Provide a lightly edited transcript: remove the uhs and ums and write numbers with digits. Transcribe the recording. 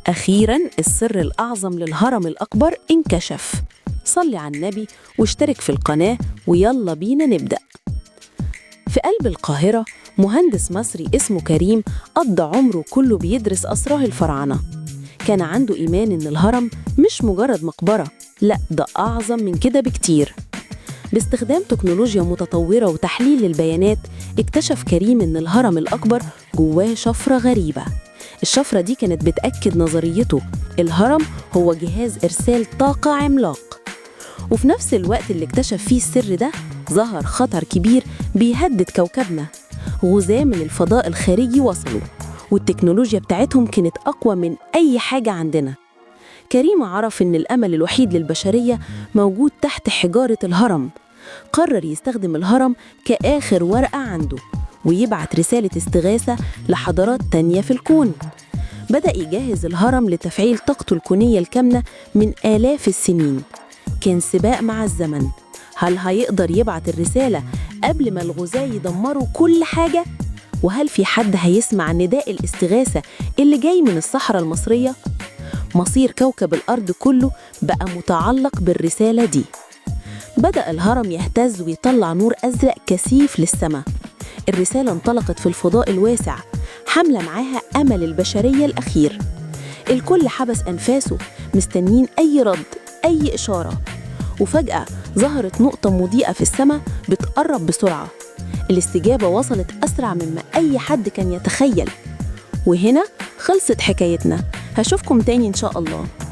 أخيراً السر الأعظم للهرم الأكبر انكشف. صلي على النبي واشترك في القناة ويلا بينا نبدأ. في قلب القاهرة مهندس مصري اسمه كريم قضى عمره كله بيدرس أسرار الفراعنة. كان عنده إيمان إن الهرم مش مجرد مقبرة، لأ ده أعظم من كده بكتير. باستخدام تكنولوجيا متطورة وتحليل البيانات اكتشف كريم إن الهرم الأكبر جواه شفرة غريبة. الشفرة دي كانت بتأكد نظريته، الهرم هو جهاز إرسال طاقة عملاق. وفي نفس الوقت اللي اكتشف فيه السر ده ظهر خطر كبير بيهدد كوكبنا. غزاة من الفضاء الخارجي وصلوا، والتكنولوجيا بتاعتهم كانت أقوى من أي حاجة عندنا. كريم عرف إن الأمل الوحيد للبشرية موجود تحت حجارة الهرم. قرر يستخدم الهرم كآخر ورقة عنده ويبعت رسالة استغاثة لحضارات تانية في الكون. بدأ يجهز الهرم لتفعيل طاقته الكونية الكامنة من آلاف السنين. كان سباق مع الزمن، هل هيقدر يبعت الرسالة قبل ما الغزاة يدمروا كل حاجة؟ وهل في حد هيسمع نداء الاستغاثة اللي جاي من الصحراء المصرية؟ مصير كوكب الأرض كله بقى متعلق بالرسالة دي. بدأ الهرم يهتز ويطلع نور أزرق كثيف للسماء. الرسالة انطلقت في الفضاء الواسع، حاملة معاها أمل البشرية الأخير. الكل حبس أنفاسه مستنين أي رد، أي إشارة. وفجأة ظهرت نقطة مضيئة في السماء بتقرب بسرعة. الاستجابة وصلت أسرع مما أي حد كان يتخيل. وهنا خلصت حكايتنا، هشوفكم تاني إن شاء الله.